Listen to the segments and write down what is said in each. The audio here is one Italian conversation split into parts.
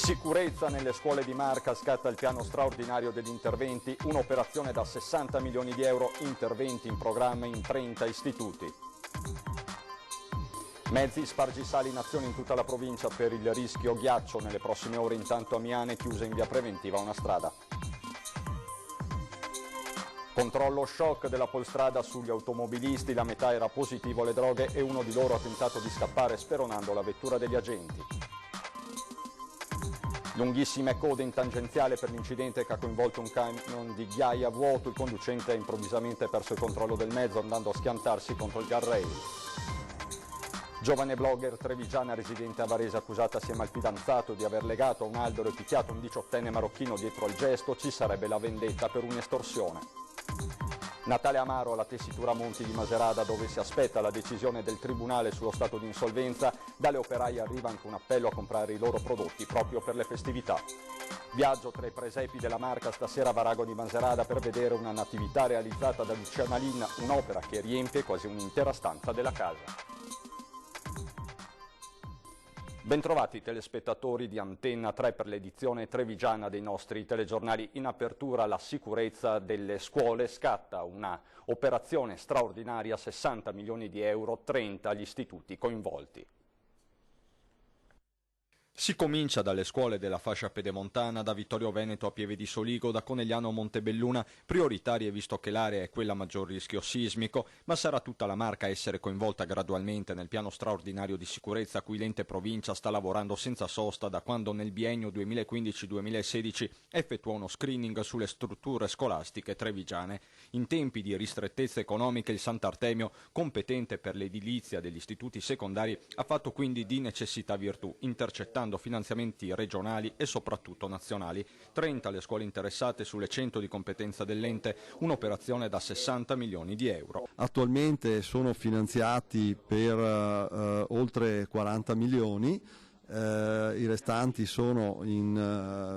Sicurezza nelle scuole di Marca, scatta il piano straordinario degli interventi, un'operazione da 60 milioni di euro, interventi in programma in 30 istituti. Mezzi spargisali in azione in tutta la provincia per il rischio ghiaccio. Nelle prossime ore intanto a Miane chiusa in via preventiva una strada. Controllo shock della Polstrada sugli automobilisti, la metà era positivo alle droghe e uno di loro ha tentato di scappare speronando la vettura degli agenti. Lunghissime code in tangenziale per l'incidente che ha coinvolto un camion di ghiaia a vuoto. Il conducente ha improvvisamente perso il controllo del mezzo andando a schiantarsi contro il guardrail. Giovane blogger trevigiana residente a Varese accusata assieme al fidanzato di aver legato a un albero e picchiato un 18enne marocchino dietro al gesto. Ci sarebbe la vendetta per un'estorsione. Natale amaro alla tessitura Monti di Maserata, dove si aspetta la decisione del Tribunale sullo stato di insolvenza. Dalle operaie arriva anche un appello a comprare i loro prodotti proprio per le festività. Viaggio tra i presepi della Marca stasera a Varago di Maserata per vedere una natività realizzata da Luciana Lin, un'opera che riempie quasi un'intera stanza della casa. Bentrovati telespettatori di Antenna 3 per l'edizione trevigiana dei nostri telegiornali. In apertura la sicurezza delle scuole, scatta una operazione straordinaria, 60 milioni di euro, 30 gli istituti coinvolti. Si comincia dalle scuole della fascia pedemontana, da Vittorio Veneto a Pieve di Soligo, da Conegliano a Montebelluna, prioritarie visto che l'area è quella a maggior rischio sismico, ma sarà tutta la Marca a essere coinvolta gradualmente nel piano straordinario di sicurezza a cui l'ente provincia sta lavorando senza sosta da quando nel biennio 2015-2016 effettuò uno screening sulle strutture scolastiche trevigiane. In tempi di ristrettezza economica il Sant'Artemio, competente per l'edilizia degli istituti secondari, ha fatto quindi di necessità virtù, intercettando finanziamenti regionali e soprattutto nazionali. 30 le scuole interessate sulle 100 di competenza dell'ente, un'operazione da 60 milioni di euro. Attualmente sono finanziati per oltre 40 milioni, i restanti sono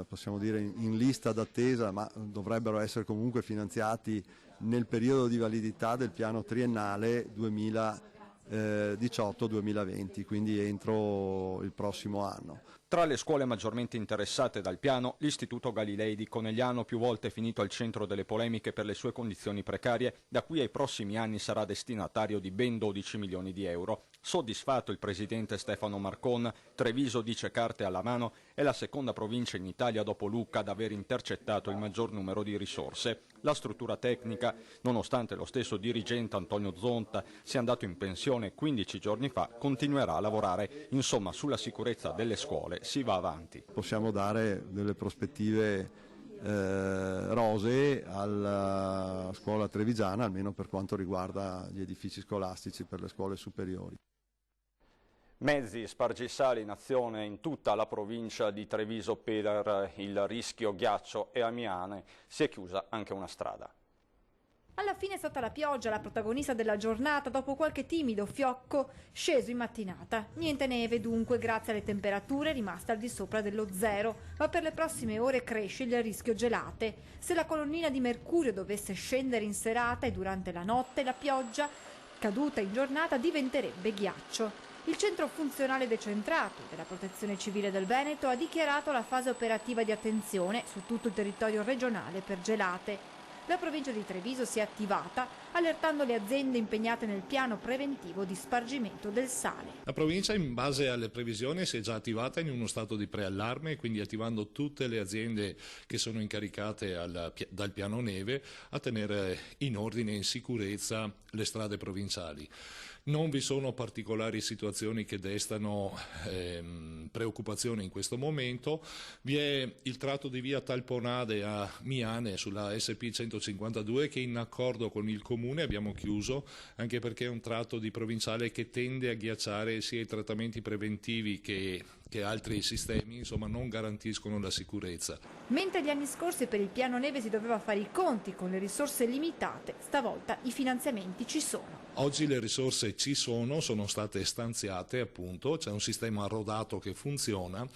possiamo dire in lista d'attesa, ma dovrebbero essere comunque finanziati nel periodo di validità del piano triennale 2018-2020, quindi entro il prossimo anno. Tra le scuole maggiormente interessate dal piano, l'Istituto Galilei di Conegliano, più volte finito al centro delle polemiche per le sue condizioni precarie, da qui ai prossimi anni sarà destinatario di ben 12 milioni di euro. Soddisfatto il presidente Stefano Marcon, Treviso, dice carte alla mano, è la seconda provincia in Italia dopo Lucca ad aver intercettato il maggior numero di risorse. La struttura tecnica, nonostante lo stesso dirigente Antonio Zonta sia andato in pensione 15 giorni fa, continuerà a lavorare. Insomma, sulla sicurezza delle scuole si va avanti. Possiamo dare delle prospettive rosee alla scuola trevigiana, almeno per quanto riguarda gli edifici scolastici per le scuole superiori. Mezzi spargisali in azione in tutta la provincia di Treviso per il rischio ghiaccio e a Miane si è chiusa anche una strada. Alla fine è stata la pioggia la protagonista della giornata dopo qualche timido fiocco sceso in mattinata. Niente neve dunque grazie alle temperature rimaste al di sopra dello zero, ma per le prossime ore cresce il rischio gelate. Se la colonnina di mercurio dovesse scendere in serata e durante la notte, la pioggia caduta in giornata diventerebbe ghiaccio. Il centro funzionale decentrato della Protezione Civile del Veneto ha dichiarato la fase operativa di attenzione su tutto il territorio regionale per gelate. La provincia di Treviso si è attivata allertando le aziende impegnate nel piano preventivo di spargimento del sale. La provincia in base alle previsioni si è già attivata in uno stato di preallarme, quindi attivando tutte le aziende che sono incaricate dal piano neve a tenere in ordine e in sicurezza le strade provinciali. Non vi sono particolari situazioni che destano preoccupazione in questo momento. Vi è il tratto di via Talponade a Miane sulla SP 152 che in accordo con il Comune abbiamo chiuso, anche perché è un tratto di provinciale che tende a ghiacciare sia i trattamenti preventivi che altri sistemi, insomma non garantiscono la sicurezza. Mentre gli anni scorsi per il piano neve si doveva fare i conti con le risorse limitate, stavolta i finanziamenti ci sono. Oggi le risorse ci sono state stanziate appunto, c'è un sistema rodato che funziona.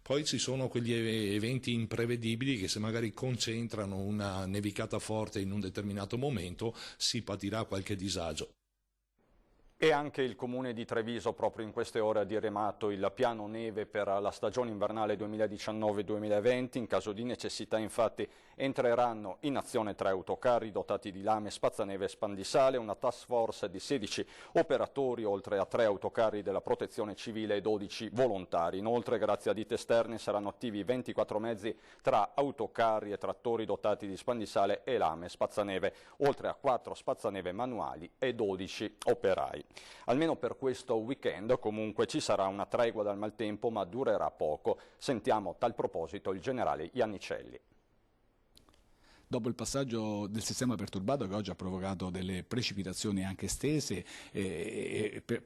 Poi ci sono quegli eventi imprevedibili che se magari concentrano una nevicata forte in un determinato momento si patirà qualche disagio. E anche il Comune di Treviso proprio in queste ore ha diramato il piano neve per la stagione invernale 2019-2020. In caso di necessità infatti entreranno in azione 3 autocarri dotati di lame, spazzaneve e spandisale, una task force di 16 operatori oltre a 3 autocarri della protezione civile e 12 volontari. Inoltre grazie a ditte esterne saranno attivi 24 mezzi tra autocarri e trattori dotati di spandisale e lame, spazzaneve, oltre a 4 spazzaneve manuali e 12 operai. Almeno per questo weekend comunque ci sarà una tregua dal maltempo, ma durerà poco. Sentiamo a tal proposito il generale Iannicelli. Dopo il passaggio del sistema perturbato che oggi ha provocato delle precipitazioni anche estese,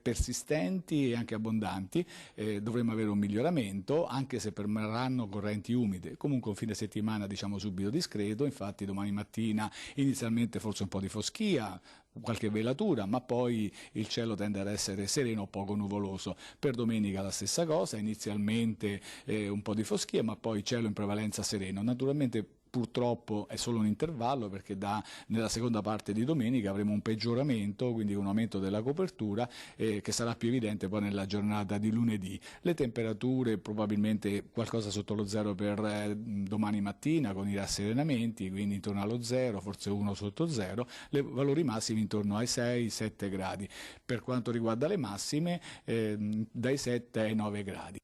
persistenti e anche abbondanti, dovremmo avere un miglioramento, anche se permarranno correnti umide. Comunque un fine settimana diciamo subito discreto, infatti domani mattina inizialmente forse un po' di foschia, qualche velatura, ma poi il cielo tende ad essere sereno o poco nuvoloso. Per domenica la stessa cosa, inizialmente un po' di foschia, ma poi cielo in prevalenza sereno. Naturalmente purtroppo è solo un intervallo, perché nella seconda parte di domenica avremo un peggioramento, quindi un aumento della copertura che sarà più evidente poi nella giornata di lunedì. Le temperature probabilmente qualcosa sotto lo zero per domani mattina, con i rasserenamenti, quindi intorno allo zero, forse 1 sotto zero, le valori massimi intorno ai 6-7 gradi. Per quanto riguarda le massime dai 7 ai 9 gradi.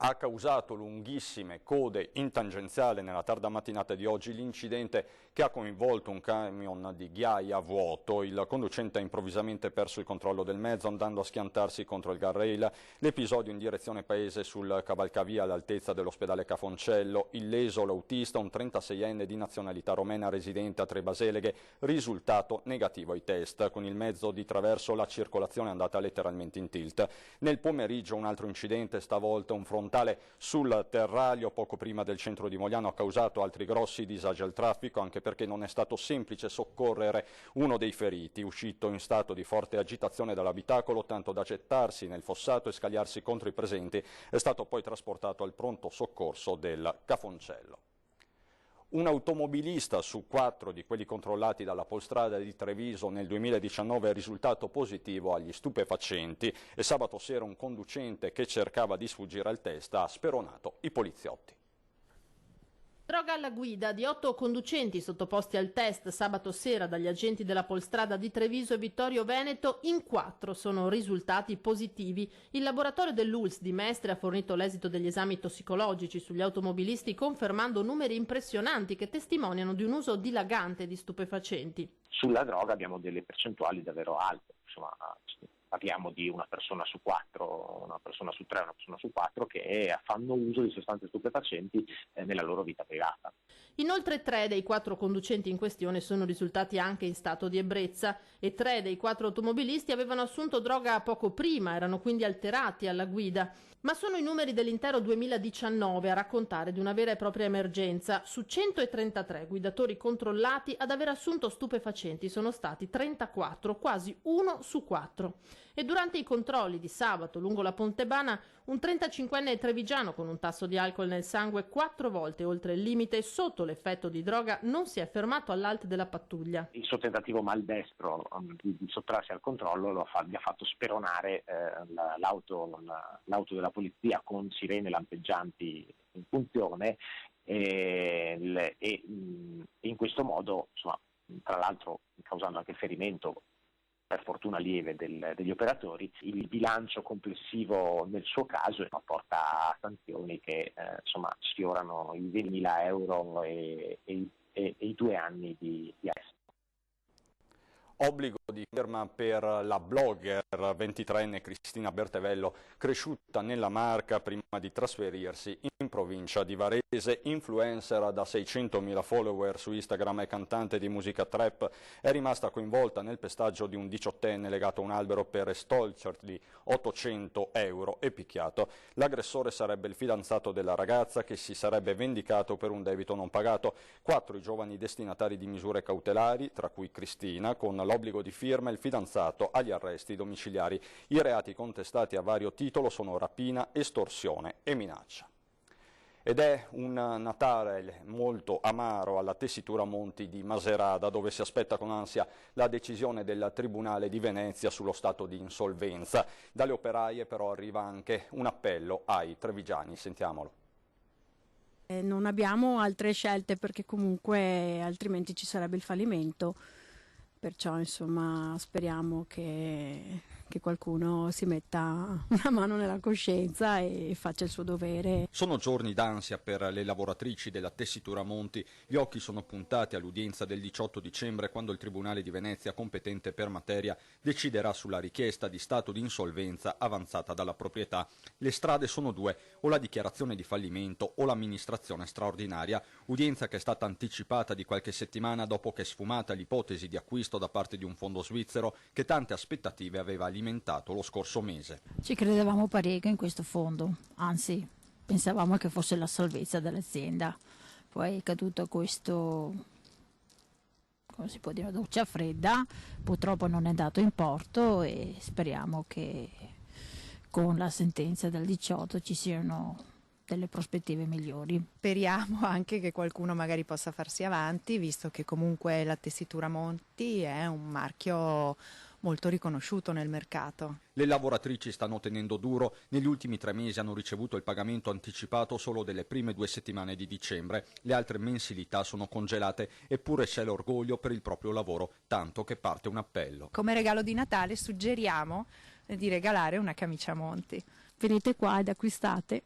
Ha causato lunghissime code in tangenziale nella tarda mattinata di oggi l'incidente che ha coinvolto un camion di ghiaia a vuoto. Il conducente ha improvvisamente perso il controllo del mezzo andando a schiantarsi contro il guardrail. L'episodio in direzione paese sul cavalcavia all'altezza dell'ospedale Cafoncello. Illeso l'autista, un 36enne di nazionalità romena residente a Trebaseleghe, risultato negativo ai test. Con il mezzo di traverso la circolazione è andata letteralmente in tilt. Nel pomeriggio un altro incidente, stavolta un frontale sul Terraglio poco prima del centro di Mogliano, ha causato altri grossi disagi al traffico, anche perché non è stato semplice soccorrere uno dei feriti, uscito in stato di forte agitazione dall'abitacolo, tanto da gettarsi nel fossato e scagliarsi contro i presenti. È stato poi trasportato al pronto soccorso del Cafoncello. Un automobilista su 4 di quelli controllati dalla Polstrada di Treviso nel 2019 è risultato positivo agli stupefacenti e sabato sera un conducente che cercava di sfuggire al test ha speronato i poliziotti. Droga alla guida di 8 conducenti sottoposti al test sabato sera dagli agenti della Polstrada di Treviso e Vittorio Veneto, in 4 sono risultati positivi. Il laboratorio dell'ULSS di Mestre ha fornito l'esito degli esami tossicologici sugli automobilisti, confermando numeri impressionanti che testimoniano di un uso dilagante di stupefacenti. Sulla droga abbiamo delle percentuali davvero alte, insomma, parliamo di una persona su 4, una persona su 3, una persona su 4 che fanno uso di sostanze stupefacenti nella loro vita privata. Inoltre 3 dei 4 conducenti in questione sono risultati anche in stato di ebbrezza e 3 dei 4 automobilisti avevano assunto droga poco prima, erano quindi alterati alla guida. Ma sono i numeri dell'intero 2019 a raccontare di una vera e propria emergenza. Su 133 guidatori controllati ad aver assunto stupefacenti sono stati 34, quasi 1 su 4. E durante i controlli di sabato lungo la Pontebana, un 35enne trevigiano con un tasso di alcol nel sangue 4 volte oltre il limite e sotto l'effetto di droga non si è fermato all'alte della pattuglia. Il suo tentativo maldestro di sottrarsi al controllo gli ha fatto speronare l'auto della polizia con sirene lampeggianti in funzione e in questo modo, insomma, tra l'altro causando anche ferimento per fortuna lieve degli operatori. Il bilancio complessivo nel suo caso porta a sanzioni che insomma sfiorano i 20.000 euro e i 2 anni di arresto. Obbligo di firma per la blogger 23enne Cristina Bertevello, cresciuta nella Marca prima di trasferirsi in provincia di Varese. Influencer da 600.000 follower su Instagram e cantante di musica trap, è rimasta coinvolta nel pestaggio di un 18enne legato a un albero per estolcergli 800 euro e picchiato. L'aggressore sarebbe il fidanzato della ragazza, che si sarebbe vendicato per un debito non pagato. 4 i giovani destinatari di misure cautelari, tra cui Cristina, con l'obbligo di firma e il fidanzato agli arresti domiciliari. I reati contestati a vario titolo sono rapina, estorsione e minaccia. Ed è un Natale molto amaro alla tessitura Monti di Macerata, dove si aspetta con ansia la decisione del Tribunale di Venezia sullo stato di insolvenza. Dalle operaie però arriva anche un appello ai trevigiani, sentiamolo. Non abbiamo altre scelte perché comunque altrimenti ci sarebbe il fallimento, perciò insomma speriamo che qualcuno si metta una mano nella coscienza e faccia il suo dovere. Sono giorni d'ansia per le lavoratrici della tessitura Monti. Gli occhi sono puntati all'udienza del 18 dicembre, quando il Tribunale di Venezia, competente per materia, deciderà sulla richiesta di stato di insolvenza avanzata dalla proprietà. Le strade sono due: o la dichiarazione di fallimento o l'amministrazione straordinaria. Udienza che è stata anticipata di qualche settimana dopo che è sfumata l'ipotesi di acquisto da parte di un fondo svizzero che tante aspettative aveva alimentato lo scorso mese. Ci credevamo parecchio in questo fondo, anzi pensavamo che fosse la salvezza dell'azienda. Poi è caduto questo, come si può dire, una doccia fredda, purtroppo non è andato in porto e speriamo che con la sentenza del 18 ci siano delle prospettive migliori. Speriamo anche che qualcuno magari possa farsi avanti, visto che comunque la tessitura Monti è un marchio molto riconosciuto nel mercato. Le lavoratrici stanno tenendo duro. Negli ultimi 3 mesi hanno ricevuto il pagamento anticipato solo delle prime 2 settimane di dicembre. Le altre mensilità sono congelate, eppure c'è l'orgoglio per il proprio lavoro, tanto che parte un appello. Come regalo di Natale suggeriamo di regalare una camicia Monti. Venite qua ed acquistate,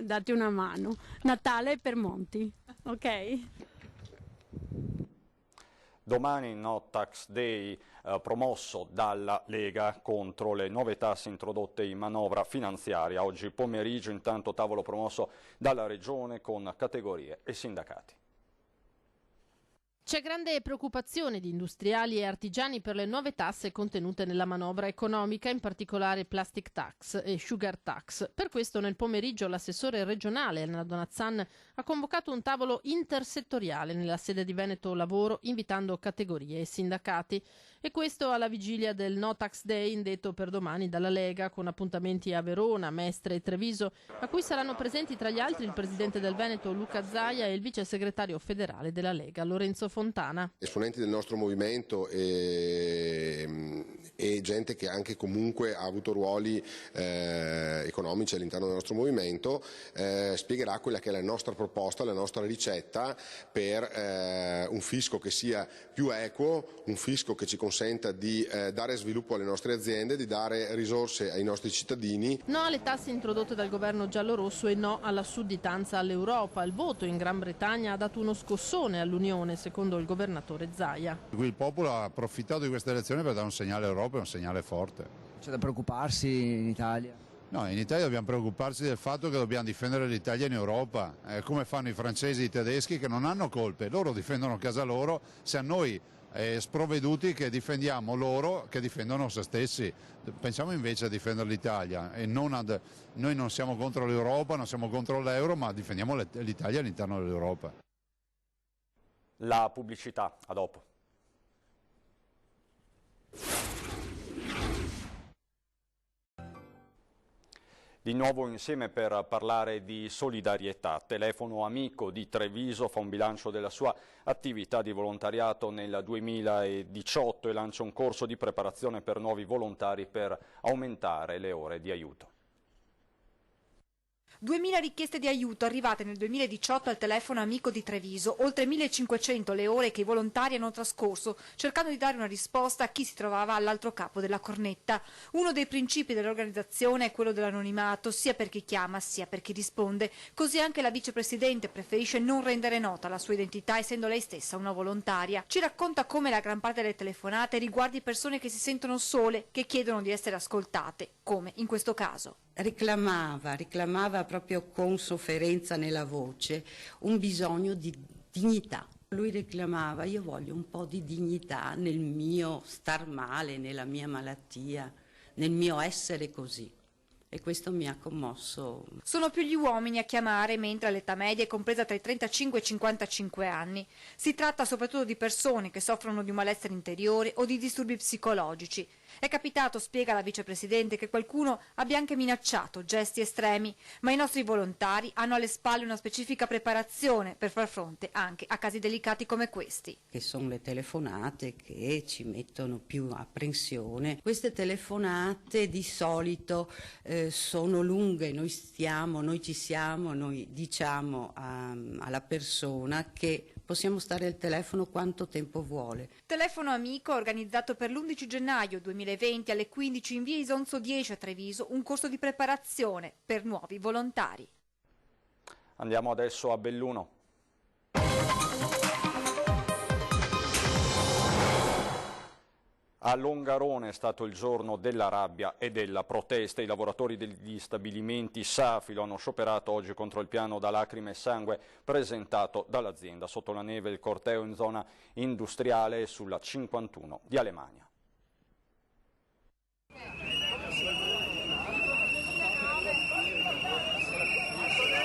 date una mano. Natale per Monti, ok? Domani No Tax Day, promosso dalla Lega contro le nuove tasse introdotte in manovra finanziaria. Oggi pomeriggio intanto tavolo promosso dalla Regione con categorie e sindacati. C'è grande preoccupazione di industriali e artigiani per le nuove tasse contenute nella manovra economica, in particolare plastic tax e sugar tax. Per questo nel pomeriggio l'assessore regionale Elena Donazzan ha convocato un tavolo intersettoriale nella sede di Veneto Lavoro, invitando categorie e sindacati. E questo alla vigilia del No Tax Day indetto per domani dalla Lega, con appuntamenti a Verona, Mestre e Treviso, a cui saranno presenti tra gli altri il presidente del Veneto Luca Zaia e il vice segretario federale della Lega Lorenzo Fontana. Esponenti del nostro movimento e gente che anche comunque ha avuto ruoli economici all'interno del nostro movimento spiegherà quella che è la nostra proposta, la nostra ricetta per un fisco che sia più equo, un fisco che ci consenta di dare sviluppo alle nostre aziende, di dare risorse ai nostri cittadini. No alle tasse introdotte dal governo giallorosso e no alla sudditanza all'Europa. Il voto in Gran Bretagna ha dato uno scossone all'Unione, secondo il governatore Zaia. Il popolo ha approfittato di questa elezione per dare un segnale all'Europa, un segnale forte. C'è da preoccuparsi in Italia? No, in Italia dobbiamo preoccuparci del fatto che dobbiamo difendere l'Italia in Europa, come fanno i francesi e i tedeschi che non hanno colpe, loro difendono casa loro, se a noi sprovveduti che difendiamo loro che difendono se stessi. Pensiamo invece a difendere l'Italia e noi non siamo contro l'Europa, non siamo contro l'euro, ma difendiamo l'Italia all'interno dell'Europa. La pubblicità, a dopo. Di nuovo insieme per parlare di solidarietà. Telefono Amico di Treviso fa un bilancio della sua attività di volontariato nel 2018 e lancia un corso di preparazione per nuovi volontari per aumentare le ore di aiuto. 2000 richieste di aiuto arrivate nel 2018 al telefono Amico di Treviso, oltre 1500 le ore che i volontari hanno trascorso cercando di dare una risposta a chi si trovava all'altro capo della cornetta. Uno dei principi dell'organizzazione è quello dell'anonimato, sia per chi chiama sia per chi risponde. Così anche la vicepresidente preferisce non rendere nota la sua identità, essendo lei stessa una volontaria. Ci racconta come la gran parte delle telefonate riguardi persone che si sentono sole, che chiedono di essere ascoltate, come in questo caso. Reclamava proprio con sofferenza nella voce un bisogno di dignità. Lui reclamava: io voglio un po' di dignità nel mio star male, nella mia malattia, nel mio essere così. e questo mi ha commosso. Sono più gli uomini a chiamare, mentre l'età media è compresa tra i 35 e i 55 anni. Si tratta soprattutto di persone che soffrono di un malessere interiore o di disturbi psicologici. È capitato, spiega la vicepresidente, che qualcuno abbia anche minacciato gesti estremi, ma i nostri volontari hanno alle spalle una specifica preparazione per far fronte anche a casi delicati come questi. Che sono le telefonate che ci mettono più apprensione. Queste telefonate di solito sono lunghe, noi ci siamo, noi diciamo alla persona che possiamo stare al telefono quanto tempo vuole. Telefono amico organizzato per l'11 gennaio 2020 alle 15 in via Isonzo 10 a Treviso, un corso di preparazione per nuovi volontari. Andiamo adesso a Belluno. A Longarone è stato il giorno della rabbia e della protesta. I lavoratori degli stabilimenti Safilo hanno scioperato oggi contro il piano da lacrime e sangue presentato dall'azienda. Sotto la neve il corteo in zona industriale e sulla 51 di Alemagna.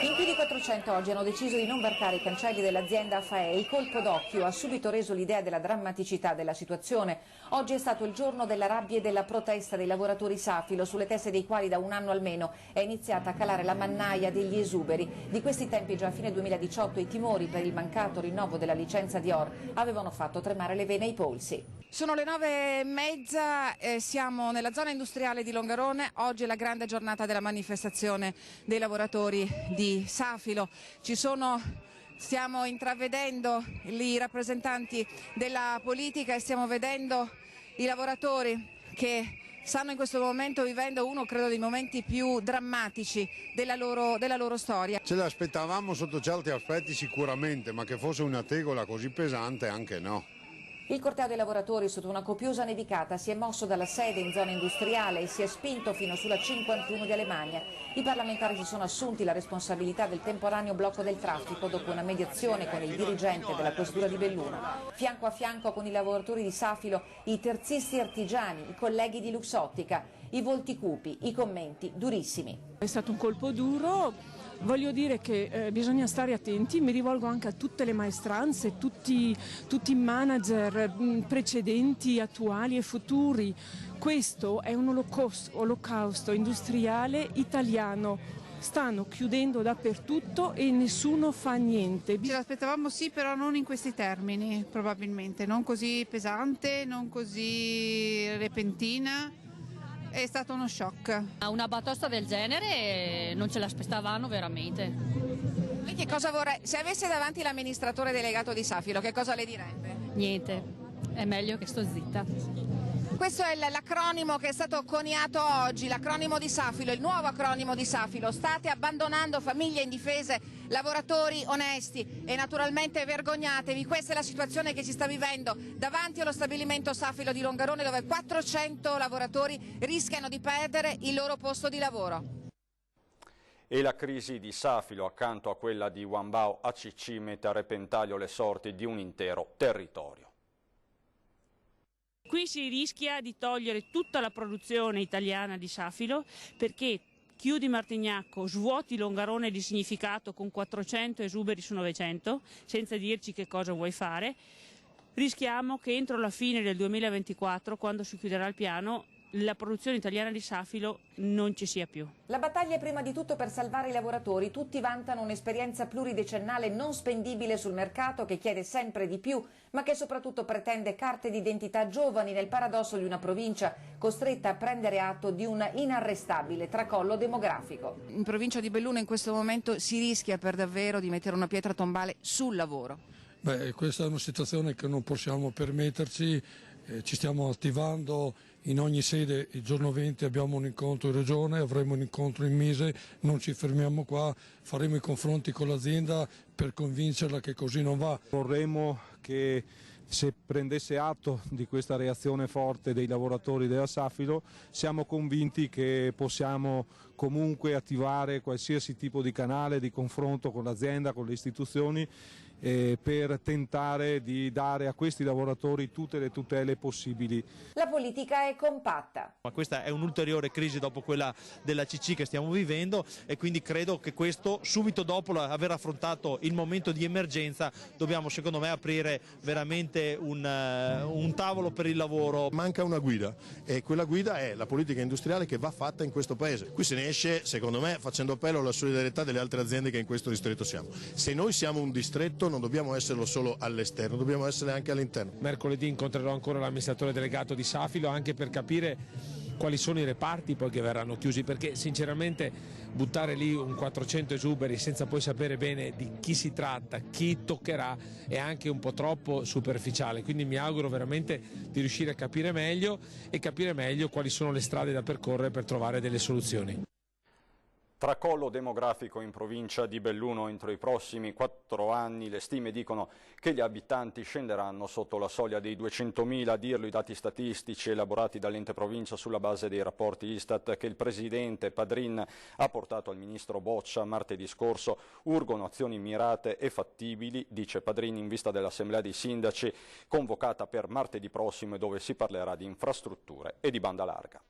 In più di 400 oggi hanno deciso di non varcare i cancelli dell'azienda Afae. Il colpo d'occhio ha subito reso l'idea della drammaticità della situazione. Oggi è stato il giorno della rabbia e della protesta dei lavoratori Safilo, sulle teste dei quali da un anno almeno è iniziata a calare la mannaia degli esuberi. Di questi tempi già a fine 2018 i timori per il mancato rinnovo della licenza di Or avevano fatto tremare le vene ai polsi. Sono le 9:30, siamo nella zona industriale di Longarone. Oggi è la grande giornata della manifestazione dei lavoratori di Safilo. Stiamo intravedendo i rappresentanti della politica e stiamo vedendo i lavoratori che stanno in questo momento vivendo uno, credo, dei momenti più drammatici della loro storia. Ce l'aspettavamo sotto certi aspetti sicuramente, ma che fosse una tegola così pesante anche no. Il corteo dei lavoratori sotto una copiosa nevicata si è mosso dalla sede in zona industriale e si è spinto fino sulla 51 di Alemagna. I parlamentari si sono assunti la responsabilità del temporaneo blocco del traffico dopo una mediazione con il dirigente della questura di Belluno. Fianco a fianco con i lavoratori di Safilo, i terzisti artigiani, i colleghi di Luxottica, i volti cupi, i commenti durissimi. È stato un colpo duro. Voglio dire che bisogna stare attenti, mi rivolgo anche a tutte le maestranze, tutti i manager precedenti, attuali e futuri. Questo è un olocausto industriale italiano. Stanno chiudendo dappertutto e nessuno fa niente. Ce l'aspettavamo sì, però non in questi termini, probabilmente, non così pesante, non così repentina. È stato uno shock. Una batosta del genere non ce l'aspettavano veramente. Lei che cosa vorrei? Se avesse davanti l'amministratore delegato di Safilo, che cosa le direbbe? Niente, è meglio che sto zitta. Questo è l'acronimo che è stato coniato oggi, l'acronimo di Safilo, il nuovo acronimo di Safilo. State abbandonando famiglie indifese, lavoratori onesti e naturalmente vergognatevi. Questa è la situazione che si sta vivendo davanti allo stabilimento Safilo di Longarone, dove 400 lavoratori rischiano di perdere il loro posto di lavoro. E la crisi di Safilo, accanto a quella di Wanbao ACC, mette a repentaglio le sorti di un intero territorio. Qui si rischia di togliere tutta la produzione italiana di Safilo perché chiudi Martignacco, svuoti Longarone di significato con 400 esuberi su 900, senza dirci che cosa vuoi fare. Rischiamo che entro la fine del 2024, quando si chiuderà il piano, la produzione italiana di Safilo non ci sia più. La battaglia è prima di tutto per salvare i lavoratori. Tutti vantano un'esperienza pluridecennale non spendibile sul mercato che chiede sempre di più, ma che soprattutto pretende carte d'identità giovani nel paradosso di una provincia costretta a prendere atto di un inarrestabile tracollo demografico. In provincia di Belluno in questo momento si rischia per davvero di mettere una pietra tombale sul lavoro. Questa è una situazione che non possiamo permetterci, ci stiamo attivando in ogni sede. Il giorno 20 abbiamo un incontro in regione, avremo un incontro in Mise, non ci fermiamo qua, faremo i confronti con l'azienda per convincerla che così non va. Vorremmo che se prendesse atto di questa reazione forte dei lavoratori della Safilo, siamo convinti che possiamo comunque attivare qualsiasi tipo di canale di confronto con l'azienda, con le istituzioni per tentare di dare a questi lavoratori tutte le tutele possibili. La politica è compatta. Ma questa è un'ulteriore crisi dopo quella della CC che stiamo vivendo e quindi credo che questo, subito dopo aver affrontato il momento di emergenza, dobbiamo secondo me aprire veramente un tavolo per il lavoro. Manca una guida e quella guida è la politica industriale che va fatta in questo paese. Qui se ne esce, secondo me, facendo appello alla solidarietà delle altre aziende che in questo distretto siamo. Se noi siamo un distretto non dobbiamo esserlo solo all'esterno, dobbiamo essere anche all'interno. Mercoledì incontrerò ancora l'amministratore delegato di Safilo anche per capire quali sono i reparti poi che verranno chiusi, perché sinceramente buttare lì un 400 esuberi senza poi sapere bene di chi si tratta, chi toccherà, è anche un po' troppo superficiale, quindi mi auguro veramente di riuscire a capire meglio e capire meglio quali sono le strade da percorrere per trovare delle soluzioni. Tracollo demografico in provincia di Belluno entro i prossimi 4 anni. Le stime dicono che gli abitanti scenderanno sotto la soglia dei 200.000, a dirlo i dati statistici elaborati dall'ente provincia sulla base dei rapporti Istat che il presidente Padrin ha portato al ministro Boccia martedì scorso. Urgono azioni mirate e fattibili, dice Padrin, in vista dell'assemblea dei sindaci convocata per martedì prossimo e dove si parlerà di infrastrutture e di banda larga.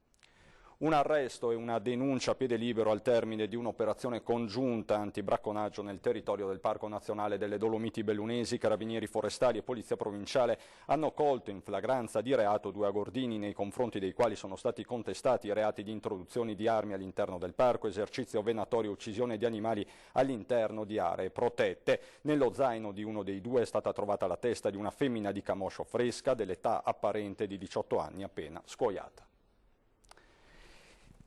Un arresto e una denuncia a piede libero al termine di un'operazione congiunta antibracconaggio nel territorio del Parco Nazionale delle Dolomiti Bellunesi. Carabinieri forestali e Polizia Provinciale hanno colto in flagranza di reato 2 agordini nei confronti dei quali sono stati contestati i reati di introduzione di armi all'interno del parco, esercizio venatorio e uccisione di animali all'interno di aree protette. Nello zaino di uno dei 2 è stata trovata la testa di una femmina di camoscio fresca dell'età apparente di 18 anni appena scuoiata.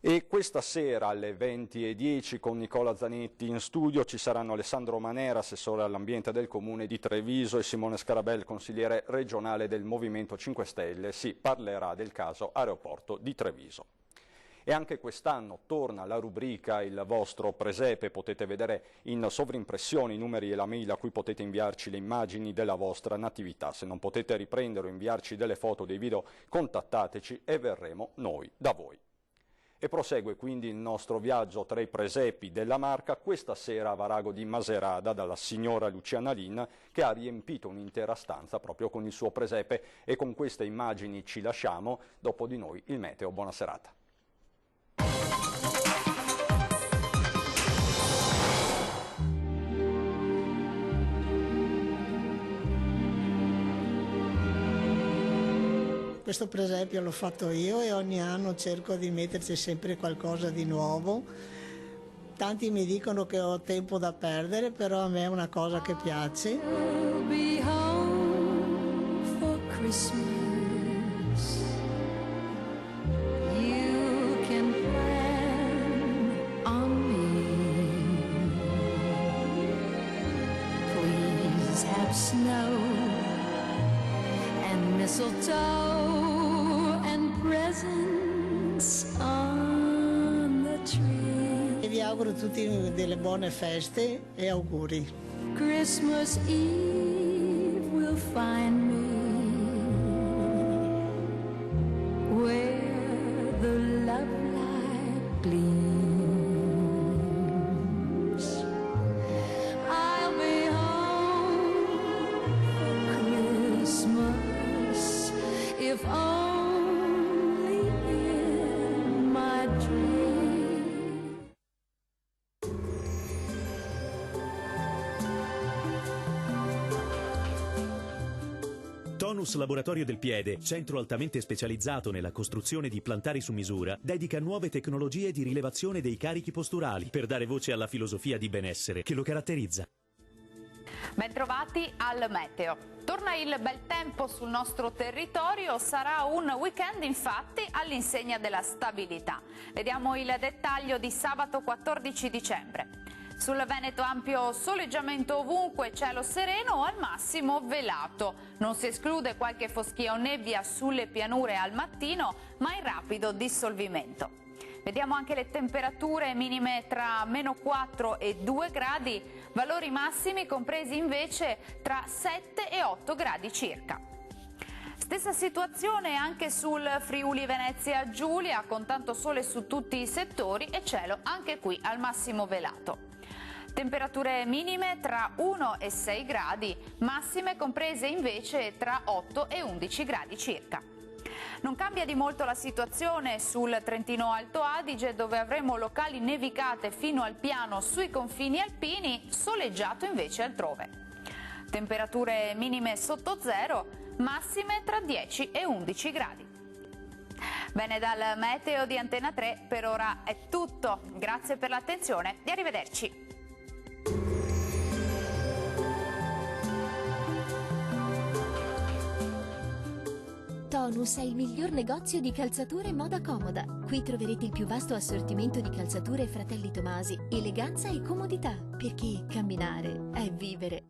E questa sera alle 20:10 con Nicola Zanetti in studio ci saranno Alessandro Manera, assessore all'ambiente del Comune di Treviso, e Simone Scarabel, consigliere regionale del Movimento 5 Stelle. Si parlerà del caso aeroporto di Treviso. E anche quest'anno torna la rubrica Il vostro presepe. Potete vedere in sovrimpressione i numeri e la mail a cui potete inviarci le immagini della vostra natività. Se non potete riprendere o inviarci delle foto o dei video, contattateci e verremo noi da voi. E prosegue quindi il nostro viaggio tra i presepi della Marca, questa sera a Varago di Maserada dalla signora Luciana Lin, che ha riempito un'intera stanza proprio con il suo presepe, e con queste immagini ci lasciamo. Dopo di noi il meteo. Buona serata. Questo presepio l'ho fatto io e ogni anno cerco di metterci sempre qualcosa di nuovo. Tanti mi dicono che ho tempo da perdere, però a me è una cosa che piace. I'll be home for Christmas. You can plan on me. Please have snow and mistletoe and presents on the tree. E vi auguro tutti delle buone feste e auguri. Christmas Eve will find me where the love light gleams. I'll be home for Christmas if only in my dream. Tonus Laboratorio del Piede, centro altamente specializzato nella costruzione di plantari su misura, dedica nuove tecnologie di rilevazione dei carichi posturali per dare voce alla filosofia di benessere che lo caratterizza. Bentrovati al meteo. Torna il bel tempo sul nostro territorio, sarà un weekend infatti all'insegna della stabilità. Vediamo il dettaglio di sabato 14 dicembre. Sul Veneto ampio soleggiamento ovunque, cielo sereno o al massimo velato. Non si esclude qualche foschia o nebbia sulle pianure al mattino, ma in rapido dissolvimento. Vediamo anche le temperature minime tra -4 e 2 gradi, valori massimi compresi invece tra 7 e 8 gradi circa. Stessa situazione anche sul Friuli Venezia Giulia, con tanto sole su tutti i settori e cielo anche qui al massimo velato. Temperature minime tra 1 e 6 gradi, massime comprese invece tra 8 e 11 gradi circa. Non cambia di molto la situazione sul Trentino Alto Adige, dove avremo locali nevicate fino al piano sui confini alpini, soleggiato invece altrove. Temperature minime sotto zero, massime tra 10 e 11 gradi. Bene, dal meteo di Antena 3 per ora è tutto. Grazie per l'attenzione e arrivederci. Tonus è il miglior negozio di calzature moda comoda. Qui troverete il più vasto assortimento di calzature Fratelli Tomasi, eleganza e comodità, perché camminare è vivere.